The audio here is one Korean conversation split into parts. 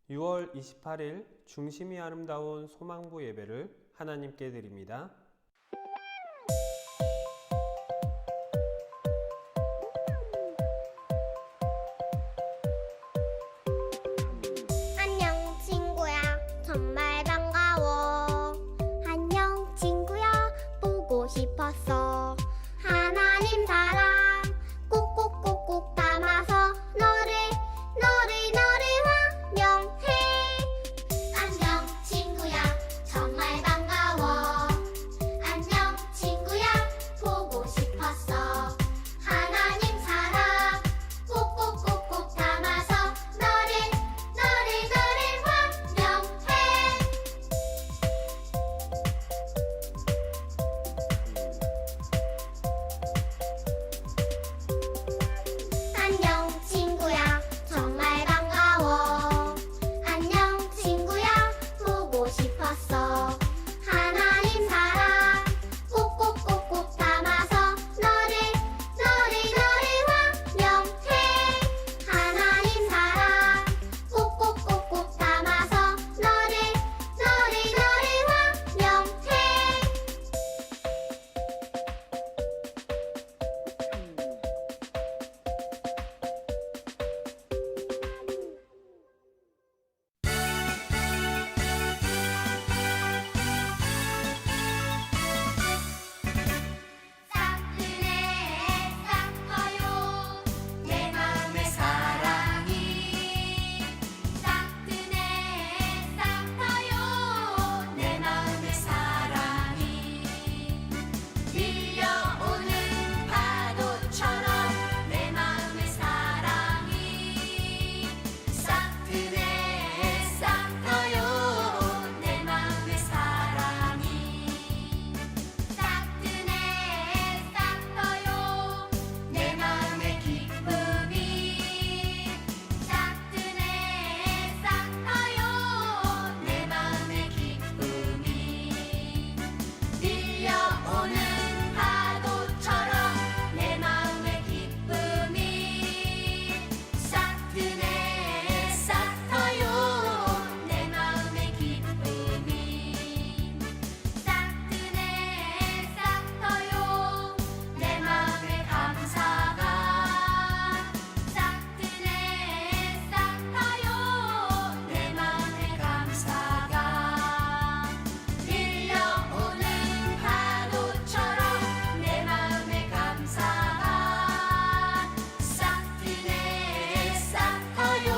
6월 28일 중심이 아름다운 소망부 예배를 하나님께 드립니다. 안녕 친구야 정말 반가워. 안녕 친구야 보고 싶었어. 하나님 사랑 꼭꼭꼭꼭 담아서 너를 환영해. 안녕 친구야 정말 반가워. 안녕 친구야 보고 싶었어. 하나님 사랑 꼭꼭꼭꼭 담아서 너를 환영해. 안녕 친구야 정말 반가워. 안녕 친구야 보고 싶었어. 하나님 사랑 꼭꼭꼭꼭 담아서 너를 환영해. 하나님 사랑 꼭꼭꼭꼭 담아서 너를 환영해. 싹트네 싹 터요 내 마음의 사랑이. 싹트네 싹 터요 내 마음의 사랑이. 밀려오는 파도처럼 내 마음의 사랑이. 싹트네 싹 터요 내 마음의 사랑이. 싹트네 싹 터요 내 마음의 기쁨이. 싹트네 싹 터요 내 마음의 기쁨이. 밀려오는 파도처럼 내 마음의 기쁨이. 싹트네 싹 터요 내 마음의 기쁨이. 싹트네 싹 터요 내 마음의 감사가. 싹트네 싹 터요 내 마음의 감사가. 밀려오는 파도처럼 내 마음의 감사가. 싹트네 싹 터요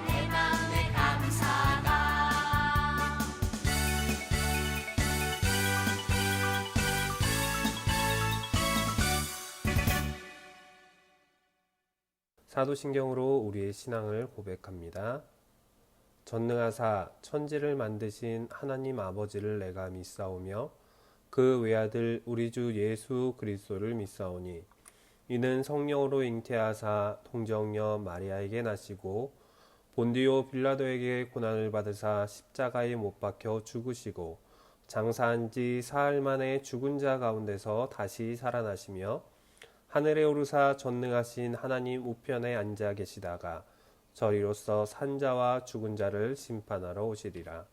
내 마음의 감사가. 사도신경으로 우리의 신앙을 고백합니다. 전능하사 천지를 만드신 하나님 아버지를 내가 믿사오며 그 외아들 우리 주 예수 그리스도를 믿사오니 이는 성령으로 잉태하사 통정녀 마리아에게 나시고 본디오 빌라도에게 고난을 받으사 십자가에 못 박혀 죽으시고 장사한 지 사흘 만에 죽은 자 가운데서 다시 살아나시며 하늘에 오르사 전능하신 하나님 우편에 앉아 계시다가 저리로서 산자와 죽은 자를 심판하러 오시리라.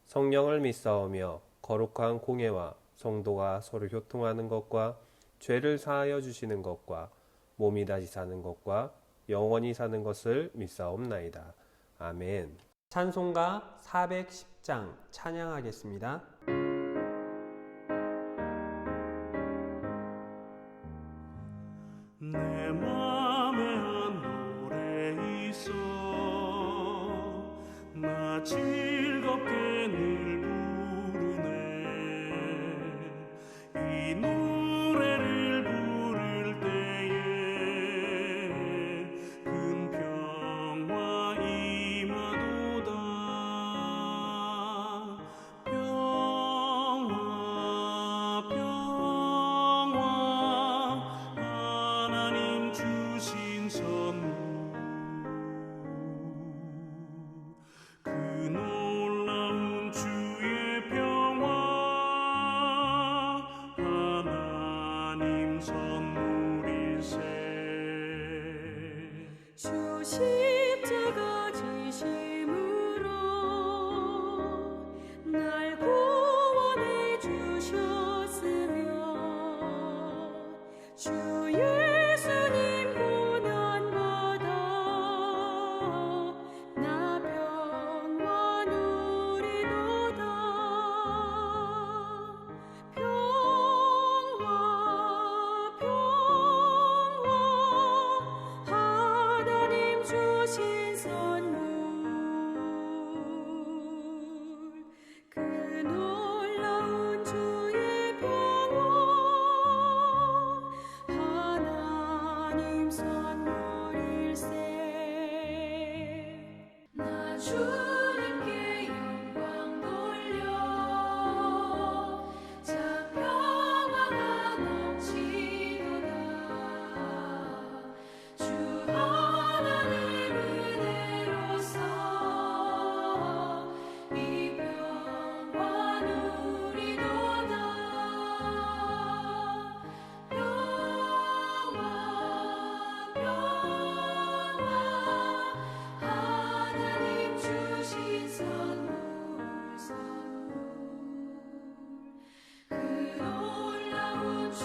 성령을 믿사오며 거룩한 공예와 성도가 서로 교통하는 것과 죄를 사하여 주시는 것과 몸이 다시 사는 것과 영원히 사는 것을 믿사옵나이다. 아멘. 찬송가 410장 찬양하겠습니다. 내 맘에 한 노래 있어 나 즐겁게 늘 부르네. 이 노래를 부를 때에 큰 평화 임하도다.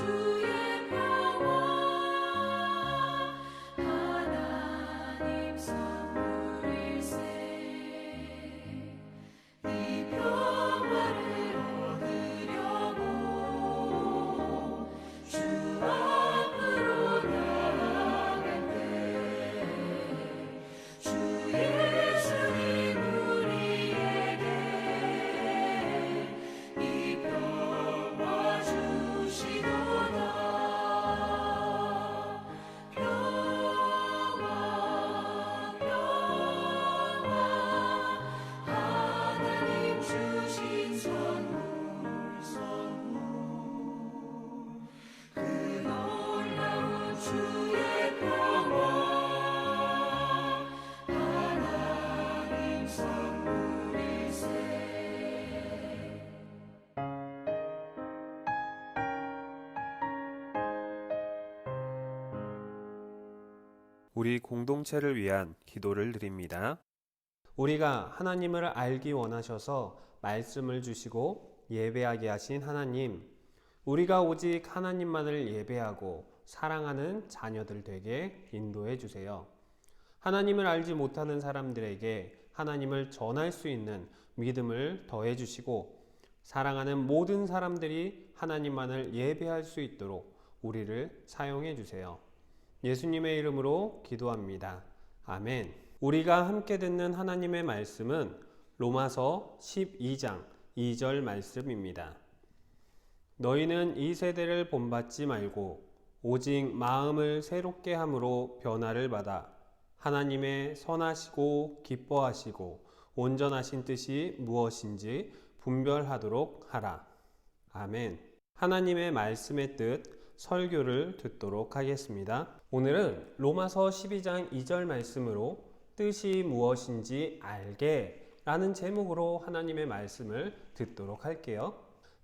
주의 평화 하나님 선물일세 이 평화를 얻으려고 주 앞으로 나아갈 때 주 예수님 우리에게 이 평화 주시도다 평화 하나님 주신 선물 그 놀라운 주의 평화 하나님 선물일세 우리 공동체를 위한 기도를 드립니다. 우리가 하나님을 알기 원하셔서 말씀을 주시고 예배하게 하신 하나님, 우리가 오직 하나님만을 예배하고 사랑하는 자녀들 되게 인도해 주세요. 하나님을 알지 못하는 사람들에게 하나님을 전할 수 있는 믿음을 더해 주시고 사랑하는 모든 사람들이 하나님만을 예배할 수 있도록 우리를 사용해 주세요. 예수님의 이름으로 기도합니다. 아멘. 우리가 함께 듣는 하나님의 말씀은 로마서 12장 2절 말씀입니다. 너희는 이 세대를 본받지 말고 오직 마음을 새롭게 함으로 변화를 받아 하나님의 선하시고 기뻐하시고 온전하신 뜻이 무엇인지 분별하도록 하라. 아멘. 하나님의 말씀의 뜻 설교를 듣도록 하겠습니다. 오늘은 로마서 12장 2절 말씀으로 뜻이 무엇인지 알게 라는 제목으로 하나님의 말씀을 듣도록 할게요.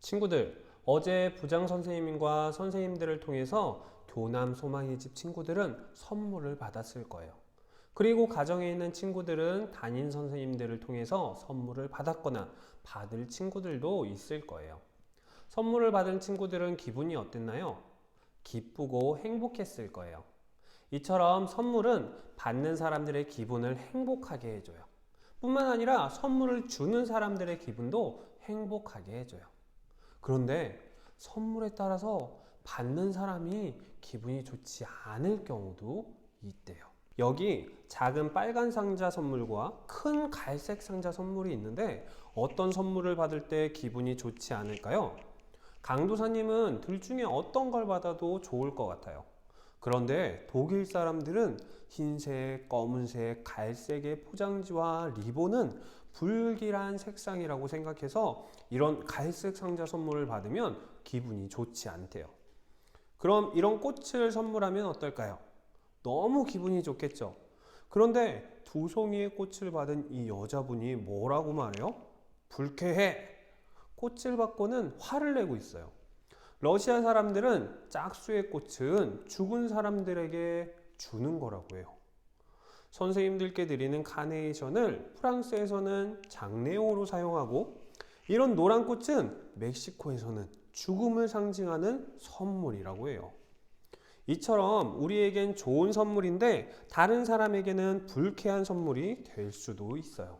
친구들, 어제 부장 선생님과 선생님들을 통해서 교남 소망의 집 친구들은 선물을 받았을 거예요. 그리고 가정에 있는 친구들은 담임 선생님들을 통해서 선물을 받았거나 받을 친구들도 있을 거예요. 선물을 받은 친구들은 기분이 어땠나요? 기쁘고 행복했을 거예요. 이처럼 선물은 받는 사람들의 기분을 행복하게 해줘요. 뿐만 아니라 선물을 주는 사람들의 기분도 행복하게 해줘요. 그런데 선물에 따라서 받는 사람이 기분이 좋지 않을 경우도 있대요. 여기 작은 빨간 상자 선물과 큰 갈색 상자 선물이 있는데 어떤 선물을 받을 때 기분이 좋지 않을까요? 강도사님은 둘 중에 어떤 걸 받아도 좋을 것 같아요. 그런데 독일 사람들은 흰색, 검은색, 갈색의 포장지와 리본은 불길한 색상이라고 생각해서 이런 갈색 상자 선물을 받으면 기분이 좋지 않대요. 그럼 이런 꽃을 선물하면 어떨까요? 너무 기분이 좋겠죠. 그런데 두 송이의 꽃을 받은 이 여자분이 뭐라고 말해요? 불쾌해! 꽃을 받고는 화를 내고 있어요. 러시아 사람들은 짝수의 꽃은 죽은 사람들에게 주는 거라고 해요. 선생님들께 드리는 카네이션을 프랑스에서는 장례용으로 사용하고 이런 노란 꽃은 멕시코에서는 죽음을 상징하는 선물이라고 해요. 이처럼 우리에겐 좋은 선물인데 다른 사람에게는 불쾌한 선물이 될 수도 있어요.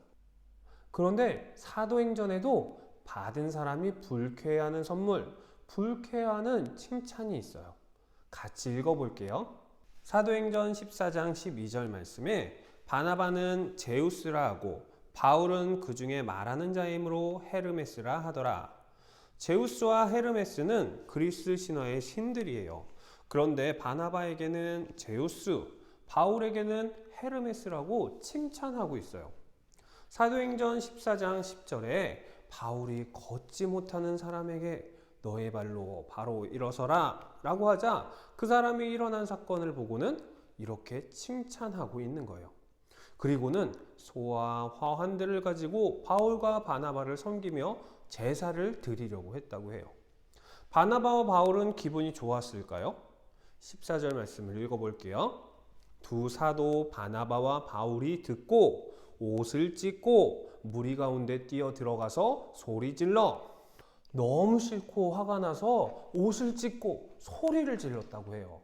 그런데 사도행전에도 받은 사람이 불쾌해하는 선물, 불쾌해하는 칭찬이 있어요. 같이 읽어볼게요. 사도행전 14장 12절 말씀에 바나바는 제우스라 하고 바울은 그 중에 말하는 자이므로 헤르메스라 하더라. 제우스와 헤르메스는 그리스 신화의 신들이에요. 그런데 바나바에게는 제우스, 바울에게는 헤르메스라고 칭찬하고 있어요. 사도행전 14장 10절에 바울이 걷지 못하는 사람에게 너의 발로 바로 일어서라 라고 하자 그 사람이 일어난 사건을 보고는 이렇게 칭찬하고 있는 거예요. 그리고는 소와 화환들을 가지고 바울과 바나바를 섬기며 제사를 드리려고 했다고 해요. 바나바와 바울은 기분이 좋았을까요? 14절 말씀을 읽어볼게요. 두 사도 바나바와 바울이 듣고 옷을 찢고 무리 가운데 뛰어 들어가서 소리질러 너무 싫고 화가 나서 옷을 찢고 소리를 질렀다고 해요.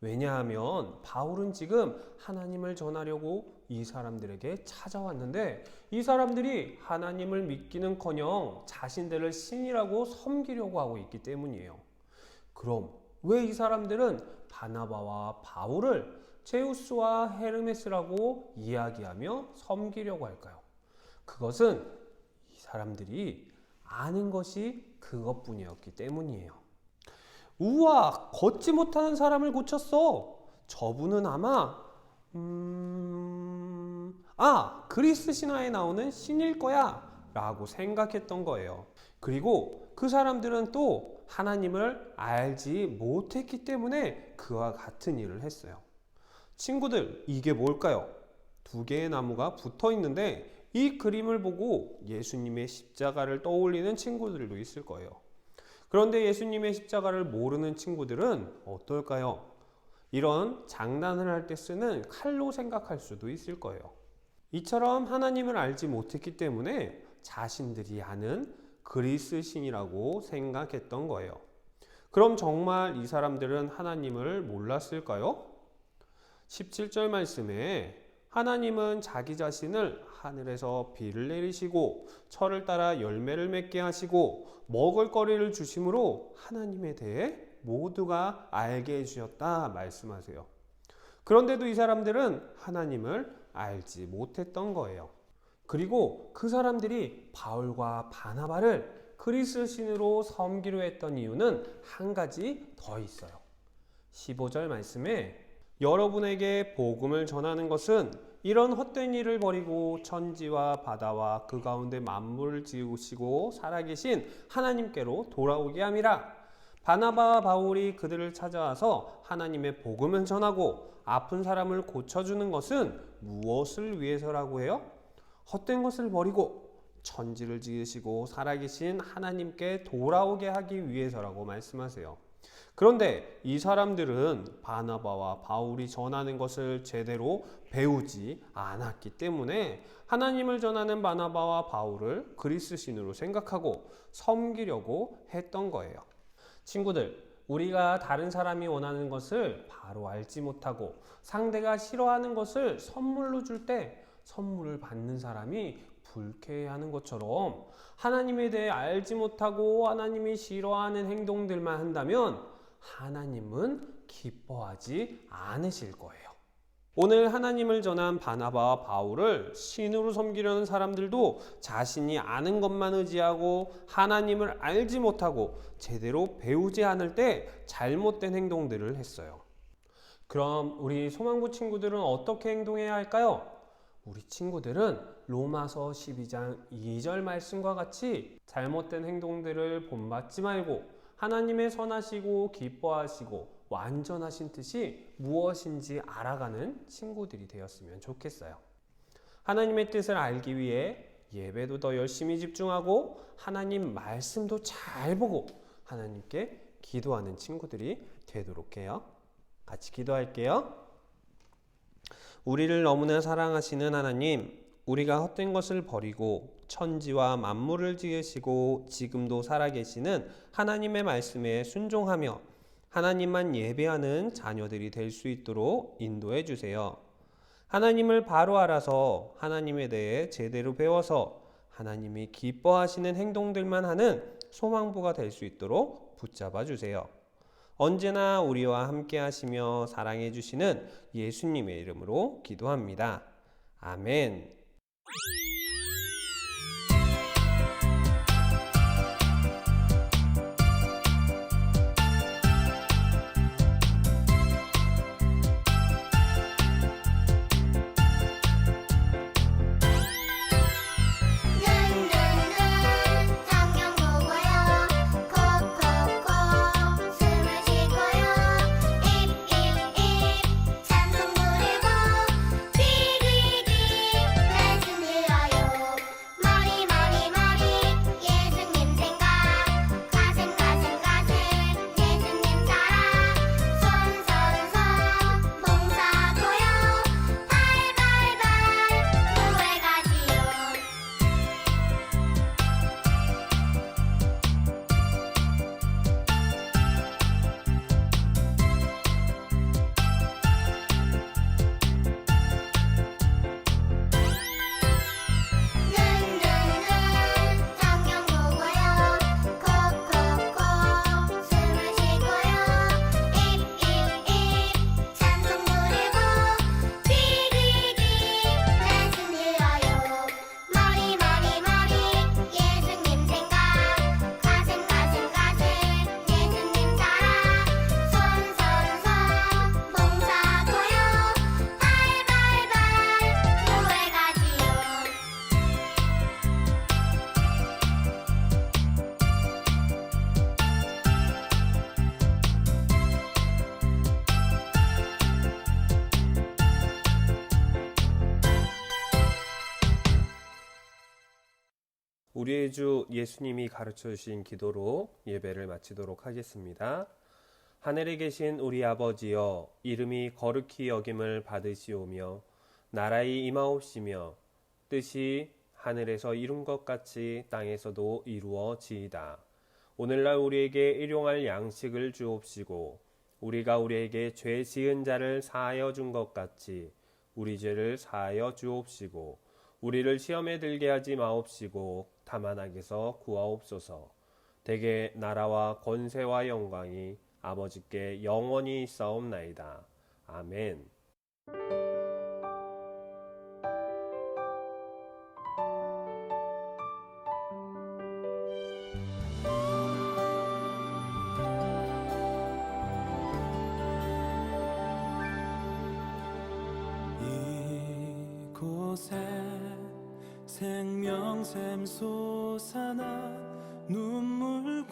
왜냐하면 바울은 지금 하나님을 전하려고 이 사람들에게 찾아왔는데 이 사람들이 하나님을 믿기는커녕 자신들을 신이라고 섬기려고 하고 있기 때문이에요. 그럼 왜 이 사람들은 바나바와 바울을 제우스와 헤르메스라고 이야기하며 섬기려고 할까요? 그것은 이 사람들이 아는 것이 그것뿐이었기 때문이에요. 우와, 걷지 못하는 사람을 고쳤어. 저분은 아마 그리스 신화에 나오는 신일 거야 라고 생각했던 거예요. 그리고 그 사람들은 또 하나님을 알지 못했기 때문에 그와 같은 일을 했어요. 친구들, 이게 뭘까요? 두 개의 나무가 붙어 있는데 이 그림을 보고 예수님의 십자가를 떠올리는 친구들도 있을 거예요. 그런데 예수님의 십자가를 모르는 친구들은 어떨까요? 이런 장난을 할 때 쓰는 칼로 생각할 수도 있을 거예요. 이처럼 하나님을 알지 못했기 때문에 자신들이 아는 그리스 신이라고 생각했던 거예요. 그럼 정말 이 사람들은 하나님을 몰랐을까요? 17절 말씀에 하나님은 자기 자신을 하늘에서 비를 내리시고 철을 따라 열매를 맺게 하시고 먹을거리를 주심으로 하나님에 대해 모두가 알게 해주셨다 말씀하세요. 그런데도 이 사람들은 하나님을 알지 못했던 거예요. 그리고 그 사람들이 바울과 바나바를 그리스 신으로 섬기려 했던 이유는 한 가지 더 있어요. 15절 말씀에 여러분에게 복음을 전하는 것은 이런 헛된 일을 버리고 천지와 바다와 그 가운데 만물을 지으시고 살아계신 하나님께로 돌아오게 함이라. 바나바와 바울이 그들을 찾아와서 하나님의 복음을 전하고 아픈 사람을 고쳐주는 것은 무엇을 위해서라고 해요? 헛된 것을 버리고 천지를 지으시고 살아계신 하나님께 돌아오게 하기 위해서라고 말씀하세요. 그런데 이 사람들은 바나바와 바울이 전하는 것을 제대로 배우지 않았기 때문에 하나님을 전하는 바나바와 바울을 그리스 신으로 생각하고 섬기려고 했던 거예요. 친구들, 우리가 다른 사람이 원하는 것을 바로 알지 못하고 상대가 싫어하는 것을 선물로 줄 때 선물을 받는 사람이 불쾌해하는 것처럼 하나님에 대해 알지 못하고 하나님이 싫어하는 행동들만 한다면 하나님은 기뻐하지 않으실 거예요. 오늘 하나님을 전한 바나바와 바울을 신으로 섬기려는 사람들도 자신이 아는 것만 의지하고 하나님을 알지 못하고 제대로 배우지 않을 때 잘못된 행동들을 했어요. 그럼 우리 소망부 친구들은 어떻게 행동해야 할까요? 우리 친구들은 로마서 12장 2절 말씀과 같이 잘못된 행동들을 본받지 말고 하나님의 선하시고 기뻐하시고 완전하신 뜻이 무엇인지 알아가는 친구들이 되었으면 좋겠어요. 하나님의 뜻을 알기 위해 예배도 더 열심히 집중하고 하나님 말씀도 잘 보고 하나님께 기도하는 친구들이 되도록 해요. 같이 기도할게요. 우리를 너무나 사랑하시는 하나님, 우리가 헛된 것을 버리고 천지와 만물을 지으시고 지금도 살아계시는 하나님의 말씀에 순종하며 하나님만 예배하는 자녀들이 될 수 있도록 인도해 주세요. 하나님을 바로 알아서 하나님에 대해 제대로 배워서 하나님이 기뻐하시는 행동들만 하는 소망부가 될 수 있도록 붙잡아 주세요. 언제나 우리와 함께 하시며 사랑해 주시는 예수님의 이름으로 기도합니다. 아멘. 성경 보고요. 콕콕콕 숨을 쉬고요. 입 찬송 부르고 귀 말씀 들어요. 우리의 주 예수님이 가르쳐 주신 기도로 예배를 마치도록 하겠습니다. 하늘에 계신 우리 아버지여, 이름이 거룩히 여김을 받으시오며 나라의 임하옵시며 뜻이 하늘에서 이룬 것 같이 땅에서도 이루어지이다. 오늘날 우리에게 일용할 양식을 주옵시고 우리가 우리에게 죄 지은 자를 사하여 준 것 같이 우리 죄를 사하여 주옵시고 우리를 시험에 들게 하지 마옵시고 다만 악에서 구하옵소서. 대개 나라와 권세와 영광이 아버지께 영원히 있사옵나이다. 아멘. 이곳에 생명샘 솟아나 눈물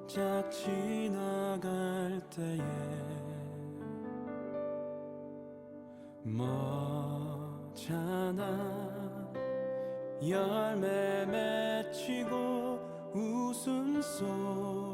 골짝 지나갈 때에 머잖아 열매 맺히고 웃음소리